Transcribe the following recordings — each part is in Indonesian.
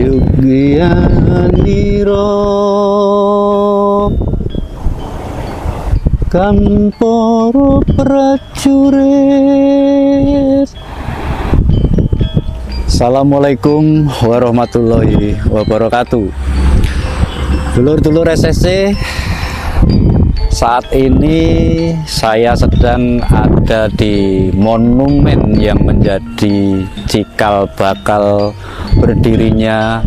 Yugyaniro kan poro prajurit. Assalamualaikum warahmatullahi wabarakatuh. Dulur-dulur SSC, saat ini saya sedang ada di monumen yang menjadi cikal bakal berdirinya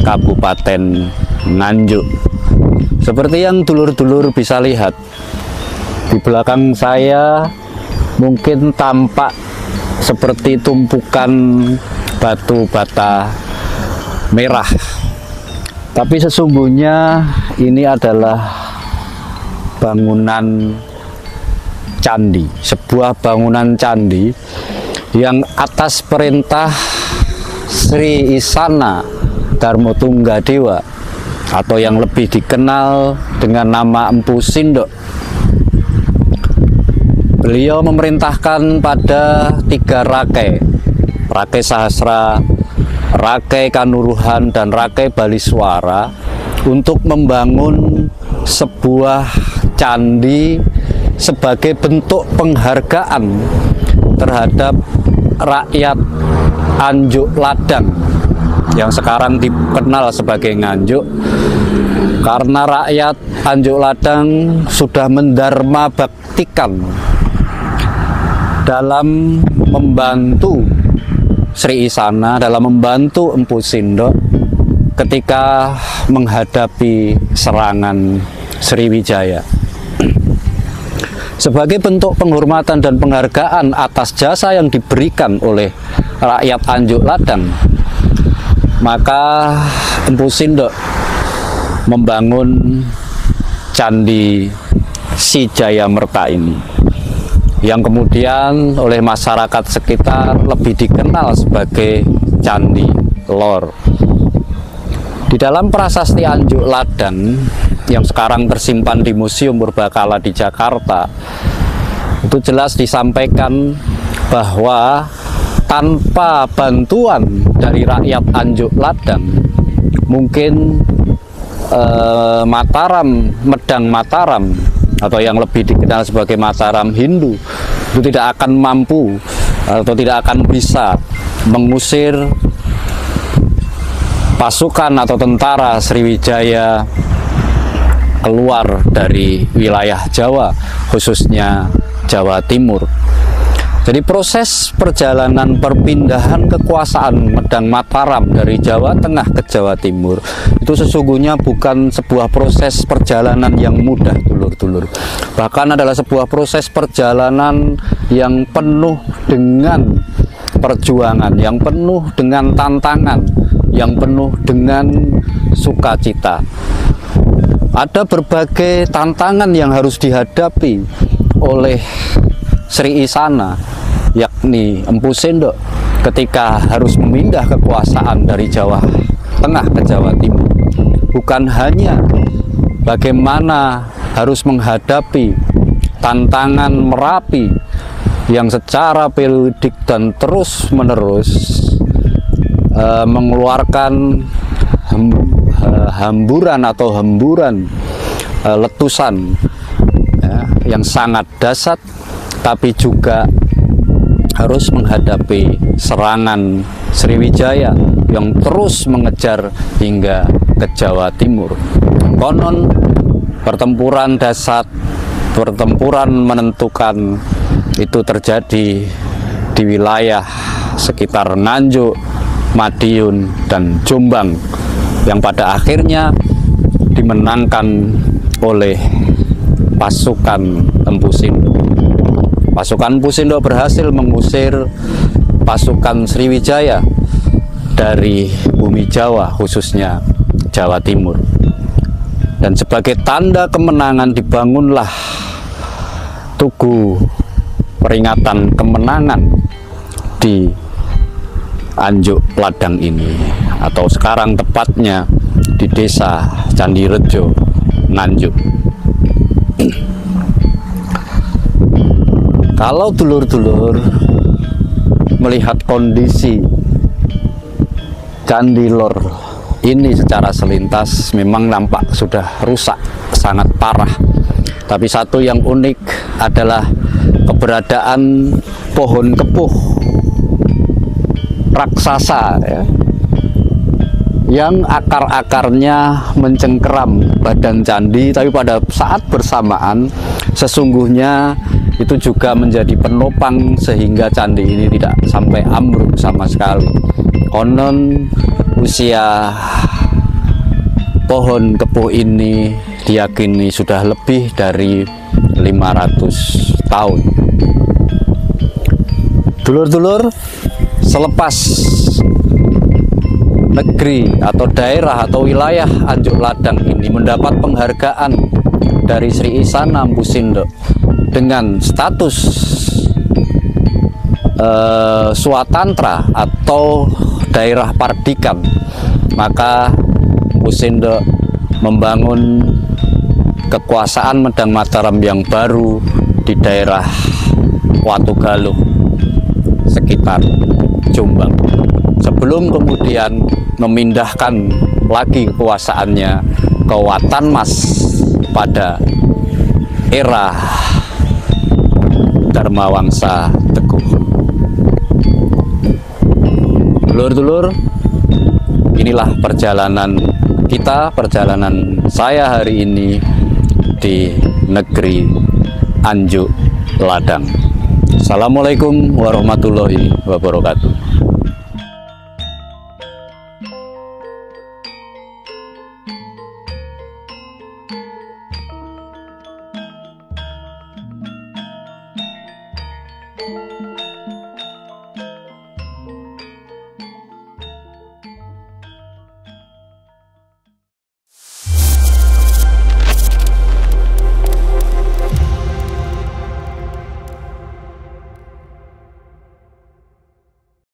Kabupaten Nganjuk. Seperti yang dulur-dulur bisa lihat di belakang saya, mungkin tampak seperti tumpukan batu bata merah, tapi sesungguhnya ini adalah bangunan candi, sebuah bangunan candi yang atas perintah Sri Isana Dharma Tunggadewa atau yang lebih dikenal dengan nama Empu Sindok. Beliau memerintahkan pada 3 rakai, Rakai Sahasra, Rakai Kanuruhan, dan Rakai Baliswara untuk membangun sebuah candi sebagai bentuk penghargaan terhadap rakyat Anjuk Ladang yang sekarang dikenal sebagai Nganjuk, karena rakyat Anjuk Ladang sudah mendharma baktikan dalam membantu Sri Isana, dalam membantu Empu Sindok ketika menghadapi serangan Sriwijaya. Sebagai bentuk penghormatan dan penghargaan atas jasa yang diberikan oleh rakyat Anjuk Ladang, maka Empu Sindok membangun Candi Si Jayamerta ini, yang kemudian oleh masyarakat sekitar lebih dikenal sebagai Candi Lor. Di dalam prasasti Anjuk Ladang yang sekarang tersimpan di Museum Purbakala di Jakarta, itu jelas disampaikan bahwa tanpa bantuan dari rakyat Anjuk Ladang, mungkin Medang Mataram atau yang lebih dikenal sebagai Mataram Hindu itu tidak akan mampu atau tidak akan bisa mengusir pasukan atau tentara Sriwijaya keluar dari wilayah Jawa, khususnya Jawa Timur. Jadi proses perjalanan perpindahan kekuasaan Medang Mataram dari Jawa Tengah ke Jawa Timur itu sesungguhnya bukan sebuah proses perjalanan yang mudah, dulur-dulur. Bahkan adalah sebuah proses perjalanan yang penuh dengan perjuangan, yang penuh dengan tantangan, yang penuh dengan sukacita. Ada berbagai tantangan yang harus dihadapi oleh Sri Isana, yakni Empu Sindok, ketika harus memindah kekuasaan dari Jawa Tengah ke Jawa Timur. Bukan hanya bagaimana harus menghadapi tantangan Merapi yang secara periodik dan terus-menerus mengeluarkan hamburan atau hemburan letusan yang sangat dahsyat, tapi juga harus menghadapi serangan Sriwijaya yang terus mengejar hingga ke Jawa Timur. Konon pertempuran dahsyat, pertempuran menentukan itu terjadi di wilayah sekitar Nganjuk, Madiun, dan Jombang, yang pada akhirnya dimenangkan oleh pasukan Empu Sindok. Pasukan Empu Sindok berhasil mengusir pasukan Sriwijaya dari bumi Jawa, khususnya Jawa Timur. Dan sebagai tanda kemenangan dibangunlah tugu peringatan kemenangan di Anjuk Ladang ini, atau sekarang tepatnya di Desa Candirejo, Nganjuk. Kalau dulur-dulur melihat kondisi Candi Lor ini secara selintas memang nampak sudah rusak sangat parah. Tapi satu yang unik adalah keberadaan pohon kepuh raksasa ya, yang akar-akarnya mencengkeram badan candi, tapi pada saat bersamaan sesungguhnya itu juga menjadi penopang sehingga candi ini tidak sampai ambruk sama sekali. Konon usia pohon kepuh ini diyakini sudah lebih dari 500 tahun. Dulur-dulur, selepas negeri atau daerah atau wilayah Anjuk Ladang ini mendapat penghargaan dari Sri Isana Mpu Sindok dengan status Swatantra atau daerah Pardikan, maka Mpu Sindok membangun kekuasaan Medang Mataram yang baru di daerah Watugaluh sekitar Jombang, sebelum kemudian memindahkan lagi kekuasaannya ke Watanmas pada era Dharmawangsa Teguh. Dulur-dulur, inilah perjalanan kita, perjalanan saya hari ini di negeri Anjuk Ladang. Assalamualaikum warahmatullahi wabarakatuh.